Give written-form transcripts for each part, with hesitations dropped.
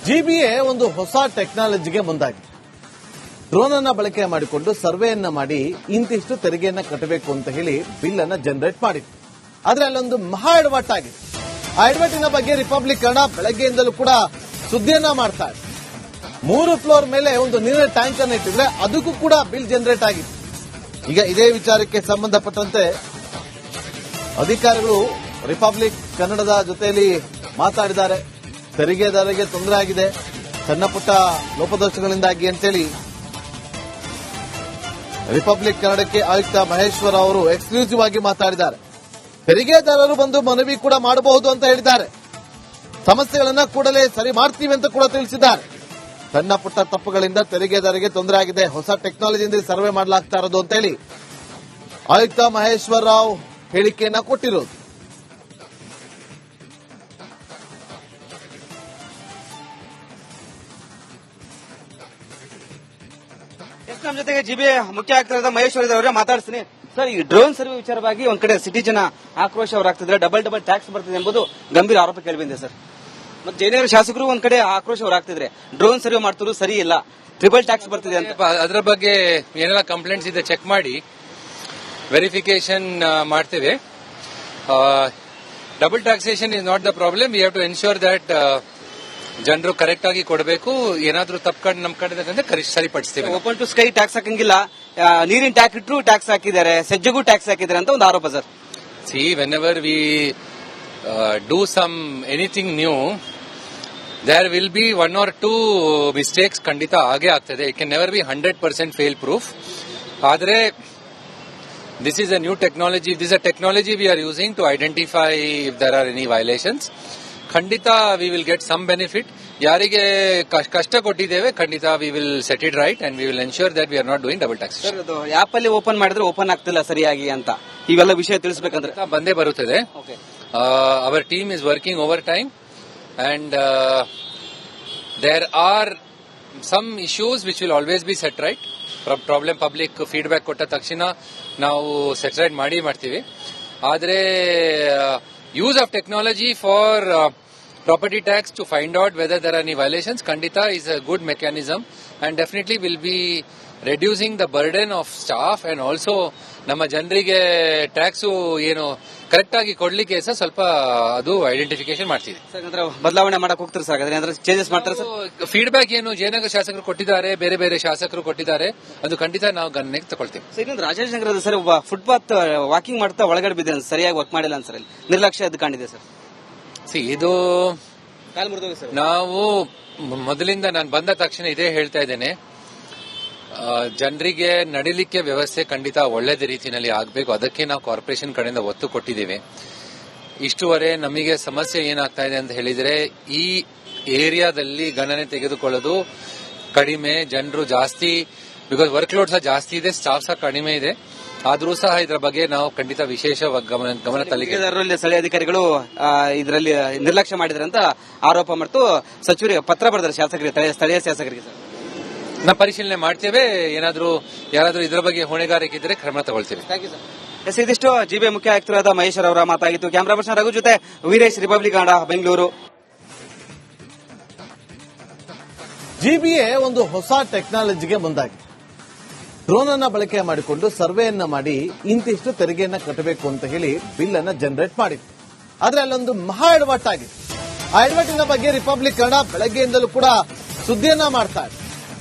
GBA ಒಂದು ಹೊಸ ಟೆಕ್ನಾಲಜಿಗೆ ಮುಂದಾಗಿದೆ. ಡ್ರೋನ್ ಅನ್ನ ಬಳಕೆ ಮಾಡಿಕೊಂಡು ಸರ್ವೆಯನ್ನ ಮಾಡಿ ಇಂತಿಷ್ಟು ತೆರಿಗೆಯನ್ನ ಕಟ್ಟಬೇಕು ಅಂತ ಹೇಳಿ ಬಿಲ್ ಅನ್ನ ಜನರೇಟ್ ಮಾಡಿತ್ತು. ಆದ್ರೆ ಅಲ್ಲೊಂದು ಮಹಾ ಎಡವಟ್ ಆಗಿದೆ. ಆ ಎಡವಟ್ಟಿನ ಬಗ್ಗೆ ರಿಪಬ್ಲಿಕ್ ಕನ್ನಡ ಬೆಳಗ್ಗೆಯಿಂದಲೂ ಕೂಡ ಸುದ್ದಿಯನ್ನ ಮಾಡ್ತಾ ಇದೆ. 3 ಫ್ಲೋರ್ ಮೇಲೆ ಒಂದು ನೀರಿನ ಟ್ಯಾಂಕ್ ಅನ್ನು ಇಟ್ಟಿದ್ರೆ ಅದಕ್ಕೂ ಕೂಡ ಬಿಲ್ ಜನರೇಟ್ ಆಗಿದೆ. ಈಗ ಇದೇ ವಿಚಾರಕ್ಕೆ ಸಂಬಂಧಪಟ್ಟಂತೆ ಅಧಿಕಾರಿಗಳು ರಿಪಬ್ಲಿಕ್ ಕನ್ನಡದ ಜೊತೆಯಲ್ಲಿ ಮಾತಾಡಿದ್ದಾರೆ. ತೆರಿಗೆದಾರರಿಗೆ ತೊಂದರೆ ಆಗಿದೆ ಸಣ್ಣ ಪುಟ್ಟ ಲೋಪದೋಷಗಳಿಂದಾಗಿ ಅಂತೇಳಿ ರಿಪಬ್ಲಿಕ್ ಕನ್ನಡಕ್ಕೆ ಆಯುಕ್ತ ಮಹೇಶ್ವರ ಅವರು ಎಕ್ಸ್ಕ್ಲೂಸಿವ್ ಆಗಿ ಮಾತಾಡಿದ್ದಾರೆ. ತೆರಿಗೆದಾರರು ಬಂದು ಮನವಿ ಕೂಡ ಮಾಡಬಹುದು ಅಂತ ಹೇಳಿದ್ದಾರೆ. ಸಮಸ್ಯೆಗಳನ್ನ ಕೂಡಲೇ ಸರಿ ಮಾಡ್ತೀವಿ ಅಂತ ಕೂಡ ತಿಳಿಸಿದ್ದಾರೆ. ಸಣ್ಣ ಪುಟ್ಟ ತಪ್ಪುಗಳಿಂದ ತೆರಿಗೆದಾರರಿಗೆ ತೊಂದರೆ ಆಗಿದೆ, ಹೊಸ ಟೆಕ್ನಾಲಜಿಯಿಂದ ಸರ್ವೆ ಮಾಡಲಾಗ್ತಾ ಇರೋದು ಅಂತೇಳಿ ಆಯುಕ್ತ ಮಹೇಶ್ವರ ರಾವ್ ಹೇಳಿಕೆಯನ್ನ ಕೊಟ್ಟಿರೋದು. ನಮ್ಮ ಜೊತೆಗೆ ಜಿಬಿಎ ಮುಖ್ಯ ಆಯುಕ್ತರಾದ ಮಹೇಶ್ವರ ಅವರೇ ಮಾತಾಡ್ತೀನಿ. ಸರ್, ಈ ಡ್ರೋನ್ ಸರ್ವೆ ವಿಚಾರವಾಗಿ ಒಂದ್ ಕಡೆ ಸಿಟಿ ಜನ ಆಕ್ರೋಶ ಹೊರಾಗ್ತಿದ್ರೆ, ಡಬಲ್ ಟ್ಯಾಕ್ಸ್ ಬರ್ತದೆ ಎಂಬುದು ಗಂಭೀರ ಆರೋಪ ಕೇಳಿಬಂದಿದೆ ಸರ್. ಮತ್ತೆ ಜಯನಗರ ಶಾಸಕರು ಒಂದ್ ಕಡೆ ಆಕ್ರೋಶ ಹೊರಾಗ್ತಿದ್ರೆ, ಡ್ರೋನ್ ಸರ್ವೆ ಮಾಡ್ತಿದ್ರು ಸರಿ ಇಲ್ಲ, ಟ್ರಿಬಲ್ ಟ್ಯಾಕ್ಸ್ ಬರ್ತಿದೆ ಅಂತ. ಅದರ ಬಗ್ಗೆ ಏನೆಲ್ಲ ಕಂಪ್ಲೇಂಟ್ಸ್ ಇದೆ ಚೆಕ್ ಮಾಡಿ ವೆರಿಫಿಕೇಶನ್ ಮಾಡ್ತೇವೆ. Double taxation is not the problem. We have to ensure that ಜನರು ಕರೆಕ್ಟ್ ಆಗಿ ಕೊಡಬೇಕು. ಏನಾದ್ರೂ ತಪ್ಪು ನಮ್ ಕಡೆ ಸರಿಪಡಿಸ್ತೇವೆ. ಓಪನ್ ಟು ಸ್ಕೈ ಟ್ಯಾಕ್ಸ್ ಹಾಕಂಗಿಲ್ಲ, ನೀರಿನ ಟ್ಯಾಕ್ ಇಟ್ಟರು ಟ್ಯಾಕ್ಸ್ ಹಾಕಿದ್ದಾರೆ, ಸಜ್ಜಗೂ ಟ್ಯಾಕ್ಸ್ ಹಾಕಿದ್ದಾರೆ ಅಂತ ಒಂದು ಆರೋಪ sir. See, whenever we do some anything new, there will be 1 or 2 mistakes ಖಂಡಿತ ಆಗೇ ಆಗ್ತದೆ. It can never be 100% fail proof. ಆದ್ರೆ this is a new technology. This is a technology we are using to identify if there are any violations. ಖಂಡಿತ we will get some benefit. ಯಾರಿಗೆ ಕಷ್ಟ ಕೊಟ್ಟಿದ್ದೇವೆ ಖಂಡಿತ we will set it right and we will ensure that we are not doing double tax. App ಅಲ್ಲಿ open ಮಾಡಿದ್ರೆ open ಆಗ್ತಿಲ್ಲ ಸರಿಯಾಗಿ ಅಂತ ಇವೆಲ್ಲ ವಿಷಯ ತಿಳಿಸಬೇಕಂದ್ರೆ ಬಂದೇ ಬರುತ್ತದೆ. Our team is working over time and there are some issues which will always be set right. Problem public feedback ಕೊಟ್ಟ ತಕ್ಷಣ ನಾವು ಸೆಟ್ ರೈಟ್ ಮಾಡ್ತೀವಿ. ಆದ್ರೆ use of technology for property tax to find out whether there are any violations kandita is a good mechanism and definitely will be reducing the burden of staff and also nama janrige tax ಏನು correct ಆಗಿ ಕೊಡ್ಲಿಕ್ಕೆ ಸಹ ಸ್ವಲ್ಪ ಅದು identification ಮಾಡ್ತಿದೆ. ಬದಲಾವಣೆ ಮಾಡಕ್ ಹೋಗ್ತಾರೆ ಸರ್, ಅಂದ್ರೆ ಚೇಂಜಸ್ ಮಾಡ್ತಾರೆ ಸರ್. ಫೀಡ್ಬ್ಯಾಕ್ ಏನು ಜಯನಗರ ಶಾಸಕರು ಕೊಟ್ಟಿದ್ದಾರೆ, ಬೇರೆ ಬೇರೆ ಶಾಸಕರು ಕೊಟ್ಟಿದ್ದಾರೆ, ಅದು ಖಂಡಿತ ನಾವು ಗಮನಕ್ಕೆ ತಗೊಳ್ತೀವಿ. ಇನ್ನೊಂದು ರಾಜೇಶ್ನಗರದ ಸರ್, ಒಬ್ಬ ಫುಟ್ಪಾತ್ ವಾಕಿಂಗ್ ಮಾಡ್ತಾ ಒಳಗಡೆ ಬಿದ್ದ ಸರಿಯಾಗಿ ವರ್ಕ್ ಮಾಡಿಲ್ಲ ಅಂತ ಸರ್, ನಿರ್ಲಕ್ಷ್ಯ ಅದು ಕಾಣಿದೆ ಸರ್. ಇದು ಕಾಲು ಮುರಿದೋಗಿ ಸರ್. ನಾವು ಮೊದಲಿಂದ ನಾನು ಬಂದ ತಕ್ಷಣ ಇದೇ ಹೇಳ್ತಾ ಇದ್ದೇನೆ, ಜನರಿಗೆ ನಡಿಲಿಕ್ಕೆ ವ್ಯವಸ್ಥೆ ಖಂಡಿತ ಒಳ್ಳೆದ ರೀತಿಯಲ್ಲಿ ಆಗಬೇಕು. ಅದಕ್ಕೆ ನಾವು ಕಾರ್ಪೊರೇಷನ್ ಕಡೆಯಿಂದ ಒತ್ತು ಕೊಟ್ಟಿದ್ದೇವೆ. ಇಷ್ಟುವರೆ ನಮಗೆ ಸಮಸ್ಯೆ ಏನಾಗ್ತಾ ಇದೆ ಅಂತ ಹೇಳಿದ್ರೆ, ಈ ಏರಿಯಾದಲ್ಲಿ ಗಣನೆ ತೆಗೆದುಕೊಳ್ಳೋದು ಕಡಿಮೆ, ಜನರು ಜಾಸ್ತಿ, ಬಿಕಾಸ್ ವರ್ಕ್ ಲೋಡ್ ಸಹ ಜಾಸ್ತಿ ಇದೆ, ಸ್ಟಾಫ್ ಸಹ ಕಡಿಮೆ ಇದೆ. ಆದ್ರೂ ಸಹ ಇದರ ಬಗ್ಗೆ ನಾವು ಖಂಡಿತ ವಿಶೇಷ ಗಮನ ತಲೆಗೆ ಸ್ಥಳೀಯ ಅಧಿಕಾರಿಗಳು ಇದರಲ್ಲಿ ನಿರ್ಲಕ್ಷ್ಯ ಮಾಡಿದ್ರೆ ಅಂತ ಆರೋಪ ಮತ್ತು ಸಚಿವರಿಗೆ ಪತ್ರ ಬರೆದಾರೆ ಶಾಸಕರಿಗೆ, ಸ್ಥಳೀಯ ಶಾಸಕರಿಗೆ ಸರ್. ನಾವು ಪರಿಶೀಲನೆ ಮಾಡ್ತೇವೆ. ಯಾರಾದ್ರೂ ಇದರ ಬಗ್ಗೆ ಹೊಣೆಗಾರಿಕೆ ಇದ್ದರೆ ಕ್ರಮ ತಗೊಳ್ತೇವೆ. ಎಸ್, ಇದಿಷ್ಟು ಜಿಬಿಎ ಮುಖ್ಯ ಆಯುಕ್ತರಾದ ಮಹೇಶ್ವರ ಅವರ ಮಾತಾಗಿತ್ತು. ಕ್ಯಾಮರಾ ಪರ್ಸನ್ ರಘು ಜೊತೆ ವೀರೇಶ್, ರಿಪಬ್ಲಿಕ್ ಕನ್ನಡ, ಬೆಂಗಳೂರು. ಜಿಬಿಎ ಒಂದು ಹೊಸ ಟೆಕ್ನಾಲಜಿಗೆ ಮುಂದಾಗಿದೆ. ಡ್ರೋನ್ ಅನ್ನ ಬಳಕೆ ಮಾಡಿಕೊಂಡು ಸರ್ವೆಯನ್ನ ಮಾಡಿ ಇಂತಿಷ್ಟು ತೆರಿಗೆಯನ್ನ ಕಟ್ಟಬೇಕು ಅಂತ ಹೇಳಿ ಬಿಲ್ ಅನ್ನ ಜನರೇಟ್ ಮಾಡಿತ್ತು. ಆದ್ರೆ ಅಲ್ಲೊಂದು ಮಹಾ ಎಡವಟ್ ಆಗಿದೆ. ಆ ಎಡವಟ್ಟಿನ ಬಗ್ಗೆ ರಿಪಬ್ಲಿಕ್ ಕನ್ನಡ ಬೆಳಗ್ಗೆಯಿಂದಲೂ ಕೂಡ ಸುದ್ದಿಯನ್ನ ಮಾಡ್ತಾ ಇದೆ.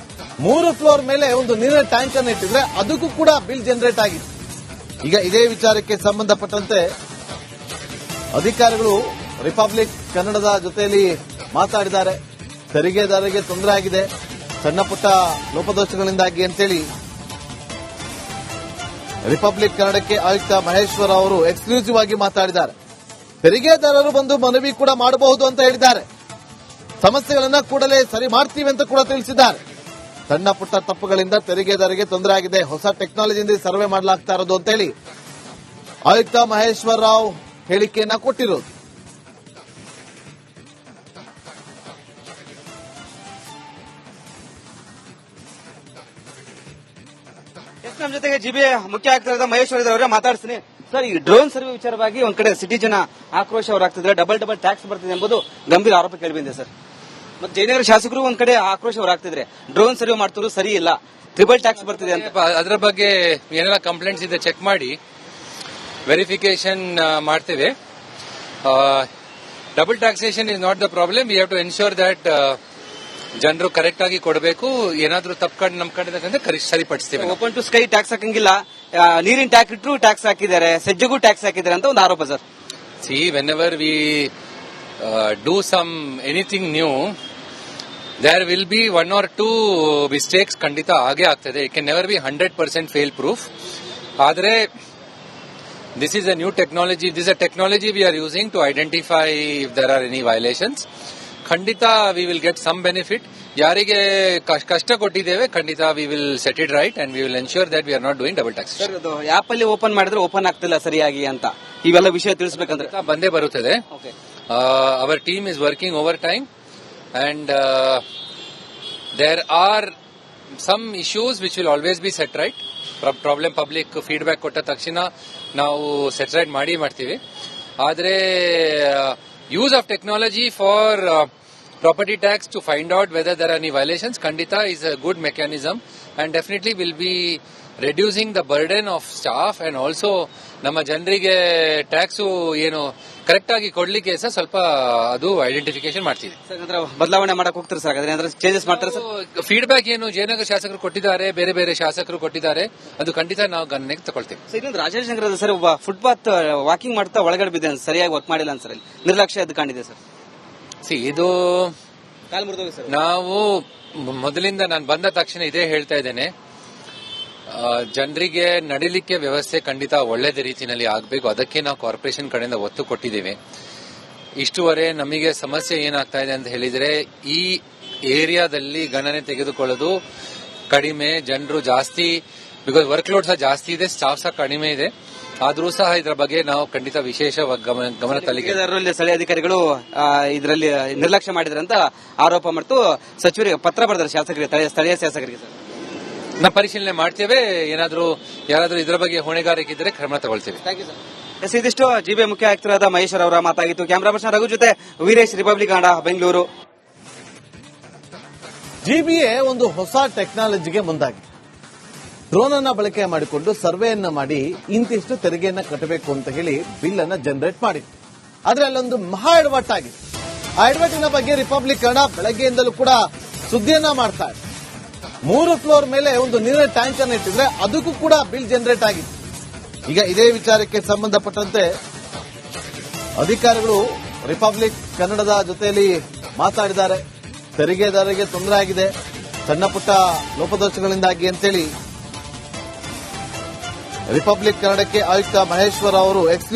3 ಫ್ಲೋರ್ ಮೇಲೆ ಒಂದು ನೀರಿನ ಟ್ಯಾಂಕ್ ಅನ್ನು ಇಟ್ಟಿದ್ರೆ ಅದಕ್ಕೂ ಕೂಡ ಬಿಲ್ ಜನರೇಟ್ ಆಗಿದೆ. ಈಗ ಇದೇ ವಿಚಾರಕ್ಕೆ ಸಂಬಂಧಪಟ್ಟಂತೆ ಅಧಿಕಾರಿಗಳು ರಿಪಬ್ಲಿಕ್ ಕನ್ನಡದ ಜೊತೆಯಲ್ಲಿ ಮಾತಾಡಿದ್ದಾರೆ. ತೆರಿಗೆದಾರರಿಗೆ ತೊಂದರೆ ಆಗಿದೆ ಸಣ್ಣ ಪುಟ್ಟ ಲೋಪದೋಷಗಳಿಂದಾಗಿ ಅಂತೇಳಿ ರಿಪಬ್ಲಿಕ್ ಕನ್ನಡಕ್ಕೆ ಆಯುಕ್ತ ಮಹೇಶ್ವರ ಅವರು ಎಕ್ಸ್ಕ್ಲೂಸಿವ್ ಆಗಿ ಮಾತಾಡಿದ್ದಾರೆ. ತೆರಿಗೆದಾರರು ಬಂದು ಮನವಿ ಕೂಡ ಮಾಡಬಹುದು ಅಂತ ಹೇಳಿದ್ದಾರೆ. ಸಮಸ್ಯೆಗಳನ್ನ ಕೂಡಲೇ ಸರಿ ಮಾಡ್ತೀವಿ ಅಂತ ಕೂಡ ತಿಳಿಸಿದ್ದಾರೆ. ಸಣ್ಣ ಪುಟ್ಟ ತಪ್ಪುಗಳಿಂದ ತೆರಿಗೆದಾರರಿಗೆ ತೊಂದರೆ ಆಗಿದೆ, ಹೊಸ ಟೆಕ್ನಾಲಜಿಯಿಂದ ಸರ್ವೆ ಮಾಡಲಾಗ್ತಾ ಇರೋದು ಅಂತೇಳಿ ಆಯುಕ್ತ ಮಹೇಶ್ವರ ರಾವ್ ಹೇಳಿಕೆಯನ್ನ ಕೊಟ್ಟಿರೋದು. ನಮ್ಮ ಜೊತೆಗೆ ಜಿಬಿಎ ಮುಖ್ಯ ಆಯುಕ್ತರಾದ ಮಹೇಶ್ವರ ಅವರೇ ಮಾತಾಡ್ತೀನಿ. ಸರ್, ಈ ಡ್ರೋನ್ ಸರ್ವೆ ವಿಚಾರವಾಗಿ ಒಂದ್ ಕಡೆ ಸಿಟಿ ಜನ ಆಕ್ರೋಶ ಹೊರಾಗ್ತಿದ್ರೆ, ಡಬಲ್ ಟ್ಯಾಕ್ಸ್ ಬರ್ತಿದೆ ಎಂಬುದು ಗಂಭೀರ ಆರೋಪ ಕೇಳಿಬಂದಿದೆ ಸರ್. ಮತ್ತೆ ಜಯನಗರ ಶಾಸಕರು ಒಂದ್ ಕಡೆ ಆಕ್ರೋಶ ಹೊರಾಗ್ತಿದ್ರೆ ಡ್ರೋನ್ ಸರ್ವೆ ಮಾಡ್ತಿದ್ರು ಸರಿ ಇಲ್ಲ, ಟ್ರಿಬಲ್ ಟ್ಯಾಕ್ಸ್ ಬರ್ತಿದೆ ಅಂತ. ಅದರ ಬಗ್ಗೆ ಏನೆಲ್ಲ ಕಂಪ್ಲೇಂಟ್ಸ್ ಇದೆ ಚೆಕ್ ಮಾಡಿ ವೆರಿಫಿಕೇಶನ್ ಮಾಡ್ತೇವೆ. Double taxation is not the problem. We have to ensure that ಜನರು ಕರೆಕ್ಟ್ ಆಗಿ ಕೊಡಬೇಕು. ಏನಾದ್ರೂ ತಪ್ಪು ನಮ್ ಕಡೆ ಸರಿಪಡಿಸ್ತೇವೆ. ಓಪನ್ ಟು ಸ್ಕೈ ಟ್ಯಾಕ್ಸ್ ಹಾಕಂಗಿಲ್ಲ, ನೀರಿನ ಟ್ಯಾಕ್ ಇಟ್ಟರು ಟ್ಯಾಕ್ಸ್ ಹಾಕಿದ್ದಾರೆ, ಸಜ್ಜಗೂ ಟ್ಯಾಕ್ಸ್ ಹಾಕಿದ್ದಾರೆ ಅಂತ ಒಂದು ಆರೋಪ sir. See, whenever we do anything new, there will be one or two mistakes ಖಂಡಿತ ಆಗೇ ಆಗ್ತದೆ. It can never be 100% fail proof. ಆದರೆ this is a new technology. This is a technology we are using to identify if there are any violations. ಖಂಡಿತ we will get some benefit. ಯಾರಿಗೆ ಕಷ್ಟ ಕೊಟ್ಟಿದ್ದೇವೆ ಖಂಡಿತ we will set it right and we will ensure that we are not doing double taxation. Sir, ಅದು app ಅಲ್ಲಿ open ಮಾಡಿದ್ರೆ open ಆಗ್ತಿಲ್ಲ ಸರಿಯಾಗಿ ಅಂತ ಇವೆಲ್ಲ ವಿಷಯ ತಿಳಿಸಬೇಕಂದ್ರೆ ಬಂದೇ ಬರುತ್ತದೆ. Our team is working overtime and there are some issues which will always be set right. Problem public feedback ಕೊಟ್ಟ ತಕ್ಷಣ ನಾವು set right ಮಾಡ್ತೀವಿ. ಆದರೆ use of technology for property tax to find out whether there are any violations ಖಂಡಿತ is a good mechanism and definitely will be reducing the burden of staff and also ನಮ್ಮ ಜನರಿಗೆ tax ಏನು correct ಆಗಿ ಕೊಡ್ಲಿಕ್ಕೆ ಸಹ ಸ್ವಲ್ಪ ಅದು identification ಮಾಡ್ತೀವಿ. ಬದಲಾವಣೆ ಮಾಡಕ್ ಹೋಗ್ತಾರೆ ಸರ್, ಅದ್ರ ಚೇಂಜಸ್ ಮಾಡ್ತಾರೆ ಸರ್. ಫೀಡ್ಬ್ಯಾಕ್ ಏನು ಜಯನಗರ ಶಾಸಕರು ಕೊಟ್ಟಿದ್ದಾರೆ, ಬೇರೆ ಬೇರೆ ಶಾಸಕರು ಕೊಟ್ಟಿದ್ದಾರೆ, ಅದು ಖಂಡಿತ ನಾವು ಗಮನಕ್ಕೆ ತಗೊಳ್ತೀವಿ. ಇನ್ನೊಂದು ರಾಜೇಶನಗರದ ಸರ್ ಒಬ್ಬ ಫುಟ್ಪಾತ್ ವಾಕಿಂಗ್ ಮಾಡ್ತಾ ಒಳಗಡೆ ಬಿದ್ದ ಸರಿಯಾಗಿ ವರ್ಕ್ ಮಾಡಿಲ್ಲ ಅಂತ ಸರ್, ನಿರ್ಲಕ್ಷ್ಯ ಎದ್ದು ಕಾಣಿದೆ ಸರ್. ಇದು ಕಾಲು ಮುರಿದೋಗಿ ಸರ್. ನಾವು ಮೊದಲಿಂದ ನಾನು ಬಂದ ತಕ್ಷಣ ಇದೇ ಹೇಳ್ತಾ ಇದ್ದೇನೆ, ಜನರಿಗೆ ನಡಿಲಿಕ್ಕೆ ವ್ಯವಸ್ಥೆ ಖಂಡಿತ ಒಳ್ಳೆದ ರೀತಿಯಲ್ಲಿ ಆಗಬೇಕು. ಅದಕ್ಕೆ ನಾವು ಕಾರ್ಪೊರೇಷನ್ ಕಡೆಯಿಂದ ಒತ್ತು ಕೊಟ್ಟಿದ್ದೇವೆ. ಇಷ್ಟುವರೆ ನಮಗೆ ಸಮಸ್ಯೆ ಏನಾಗ್ತಾ ಇದೆ ಅಂತ ಹೇಳಿದ್ರೆ, ಈ ಏರಿಯಾದಲ್ಲಿ ಗಣನೆ ತೆಗೆದುಕೊಳ್ಳೋದು ಕಡಿಮೆ, ಜನರು ಜಾಸ್ತಿ, ಬಿಕಾಸ್ ವರ್ಕ್ ಲೋಡ್ ಸಹ ಜಾಸ್ತಿ ಇದೆ, ಸ್ಟಾಫ್ ಸಹ ಕಡಿಮೆ ಇದೆ. ಆದ್ರೂ ಸಹ ಇದರ ಬಗ್ಗೆ ನಾವು ಖಂಡಿತ ವಿಶೇಷ ಗಮನ ತಲೆಗೆ ಸ್ಥಳೀಯ ಅಧಿಕಾರಿಗಳು ಇದರಲ್ಲಿ ನಿರ್ಲಕ್ಷ್ಯ ಮಾಡಿದ್ರೆ ಅಂತ ಆರೋಪ ಮತ್ತು ಸಚಿವರಿಗೆ ಪತ್ರ ಬರೆದಾರೆ ಶಾಸಕರಿಗೆ, ಸ್ಥಳೀಯ ಶಾಸಕರಿಗೆ ಸರ್. ನಾವು ಪರಿಶೀಲನೆ ಮಾಡ್ತೇವೆ. ಯಾರಾದ್ರೂ ಇದರ ಬಗ್ಗೆ ಹೊಣೆಗಾರಿಕೆ ಇದ್ದರೆ ಕ್ರಮ ತಗೊಳ್ತೇವೆ. ಇದಿಷ್ಟು ಜಿಬಿಎ ಮುಖ್ಯ ಆಯುಕ್ತರಾದ ಮಹೇಶ್ವರ್ ಅವರ ಮಾತಾಗಿತ್ತು. ಕ್ಯಾಮರಾ ಪರ್ಸನ್ ರಘು ಜೊತೆ ವೀರೇಶ್, ರಿಪಬ್ಲಿಕ್ ಕನ್ನಡ, ಬೆಂಗಳೂರು. ಜಿಬಿಎ ಒಂದು ಹೊಸ ಟೆಕ್ನಾಲಜಿಗೆ ಮುಂದಾಗಿದೆ. ಡ್ರೋನ್ ಅನ್ನ ಬಳಕೆ ಮಾಡಿಕೊಂಡು ಸರ್ವೆಯನ್ನ ಮಾಡಿ ಇಂತಿಷ್ಟು ತೆರಿಗೆಯನ್ನ ಕಟ್ಟಬೇಕು ಅಂತ ಹೇಳಿ ಬಿಲ್ ಅನ್ನ ಜನರೇಟ್ ಮಾಡಿತ್ತು. ಆದ್ರೆ ಅಲ್ಲೊಂದು ಮಹಾ ಎಡವಟ್ಟಾಗಿದೆ. ಆ ಎಡವಟ್ಟಿನ ಬಗ್ಗೆ ರಿಪಬ್ಲಿಕ್ ಕನ್ನಡ ಬೆಳಗ್ಗೆಯಿಂದಲೂ ಕೂಡ ಸುದ್ದಿಯನ್ನ ಮಾಡ್ತಾ ಇದೆ. 3 ಫ್ಲೋರ್ ಮೇಲೆ ಒಂದು ನೀರಿನ ಟ್ಯಾಂಕ್ ಅನ್ನು ಇಟ್ಟಿದ್ರೆ ಅದಕ್ಕೂ ಕೂಡ ಬಿಲ್ ಜನರೇಟ್ ಆಗಿದೆ. ಈಗ ಇದೇ ವಿಚಾರಕ್ಕೆ ಸಂಬಂಧಪಟ್ಟಂತೆ ಅಧಿಕಾರಿಗಳು ರಿಪಬ್ಲಿಕ್ ಕನ್ನಡದ ಜೊತೆಯಲ್ಲಿ ಮಾತಾಡಿದ್ದಾರೆ. ತೆರಿಗೆದಾರರಿಗೆ ತೊಂದರೆ ಆಗಿದೆ ಸಣ್ಣ ಪುಟ್ಟ ಲೋಪದೋಷಗಳಿಂದಾಗಿ ಅಂತೇಳಿ ರಿಪಬ್ಲಿಕ್ ಕನ್ನಡಕ್ಕೆ ಆಯುಕ್ತ ಮಹೇಶ್ವರ್ ಅವರು